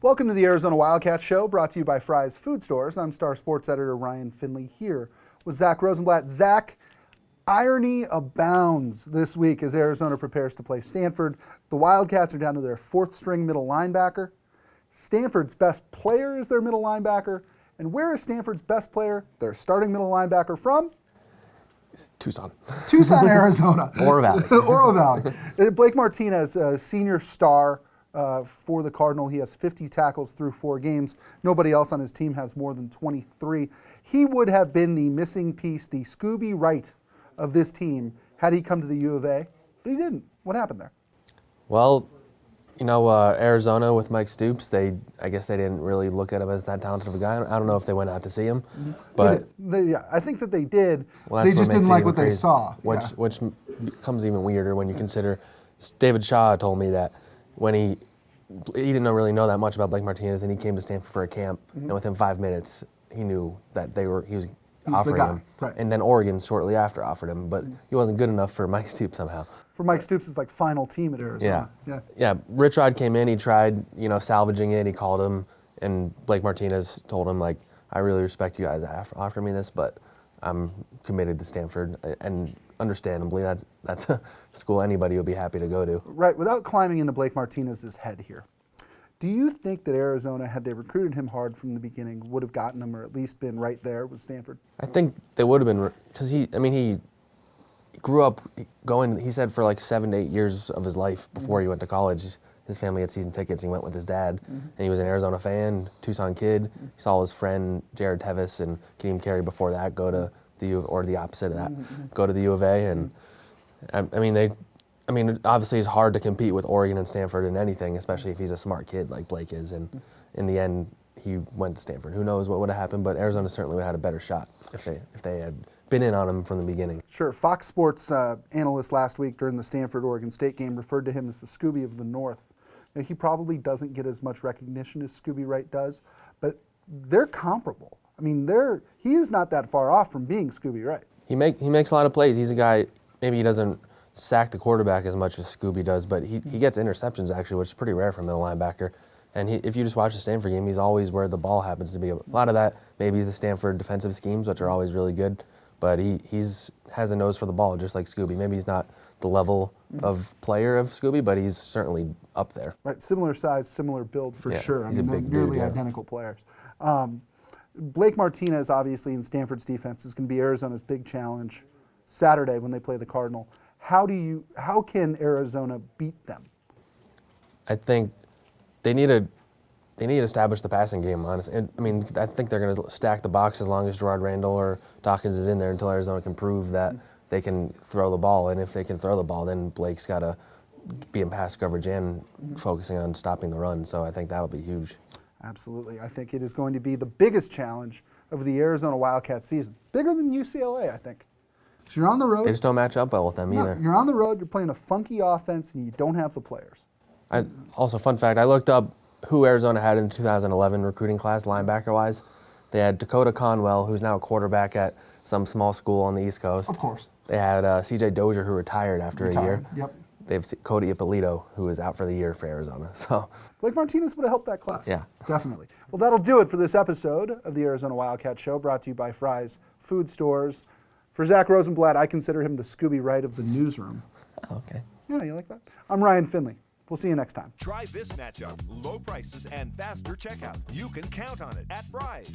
Welcome to the Arizona Wildcats Show, brought to you by Fry's Food Stores. I'm Star Sports Editor Ryan Finley here with Zach Rosenblatt. Zach, irony abounds this week as Arizona prepares to play Stanford. The Wildcats are down to their fourth-string middle linebacker. Stanford's best player is their middle linebacker. And where is Stanford's best player, their starting middle linebacker, from? Tucson, Arizona. Oro Valley. Oro Valley. Blake Martinez, a senior star for the Cardinal. He has 50 tackles through 4 games. Nobody else on his team has more than 23. He would have been the missing piece, the Scooby Wright of this team, had he come to the U of A, but he didn't. What happened there? Well, Arizona with Mike Stoops, I guess they didn't really look at him as that talented of a guy. I don't know if they went out to see him, but yeah, I think that they did. Well, they just didn't like what they saw. Which becomes even weirder when you consider David Shaw told me that when he didn't really know that much about Blake Martinez, and he came to Stanford for a camp, and within 5 minutes he knew that he was offering him. Right. And then Oregon shortly after offered him, but he wasn't good enough for Mike Stoops somehow. For Mike Stoops' final team at Arizona. Yeah. Rich Rod came in. He tried, salvaging it. He called him, and Blake Martinez told him, I really respect you guys offering me this, but I'm committed to Stanford, and understandably, that's a school anybody would be happy to go to. Right. Without climbing into Blake Martinez's head here, do you think that Arizona, had they recruited him hard from the beginning, would have gotten him, or at least been right there with Stanford? I think they would have been, because he grew up going, he said, for 7 to 8 years of his life before he went to college. His family had season tickets. He went with his dad, and he was an Arizona fan, Tucson kid. He saw his friend Jared Tevis and Kadeem Carey before that go to the opposite of that, go to the U of A. And obviously it's hard to compete with Oregon and Stanford in anything, especially if he's a smart kid like Blake is. And in the end, he went to Stanford. Who knows what would have happened, but Arizona certainly would have had a better shot if they had been in on him from the beginning. Sure. Fox Sports analyst last week during the Stanford-Oregon State game referred to him as the Scooby of the North. He probably doesn't get as much recognition as Scooby Wright does, but they're comparable. He is not that far off from being Scooby Wright. He makes a lot of plays. He's a guy, maybe he doesn't sack the quarterback as much as Scooby does, but he gets interceptions actually, which is pretty rare for a middle linebacker. And if you just watch the Stanford game, he's always where the ball happens to be. A lot of that maybe is the Stanford defensive schemes, which are always really good, but he has a nose for the ball just like Scooby. Maybe he's not the level of player of Scooby, but he's certainly up there. Right, similar size, similar build for sure. He's a big they're nearly dude, identical players. Blake Martinez, obviously, in Stanford's defense is going to be Arizona's big challenge Saturday when they play the Cardinal. How can Arizona beat them? I think they need to establish the passing game, honestly. I think they're going to stack the box as long as Gerard Randall or Dawkins is in there until Arizona can prove that they can throw the ball. And if they can throw the ball, then Blake's got to be in pass coverage and focusing on stopping the run. So I think that'll be huge. Absolutely. I think it is going to be the biggest challenge of the Arizona Wildcats season. Bigger than UCLA, I think. So you're on the road. They just don't match up well with them either. You're on the road, you're playing a funky offense, and you don't have the players. Also, fun fact, I looked up who Arizona had in the 2011 recruiting class, linebacker-wise. They had Dakota Conwell, who's now a quarterback at some small school on the East Coast. Of course. They had C.J. Dozier, who retired after a year. Yep. They have Cody Ippolito, who is out for the year for Arizona. So Blake Martinez would have helped that class. Yeah. Definitely. Well, that'll do it for this episode of the Arizona Wildcat Show, brought to you by Fry's Food Stores. For Zach Rosenblatt, I consider him the Scooby Wright of the newsroom. Okay. Yeah, you like that? I'm Ryan Finley. We'll see you next time. Try this matchup. Low prices and faster checkout. You can count on it at Fry's.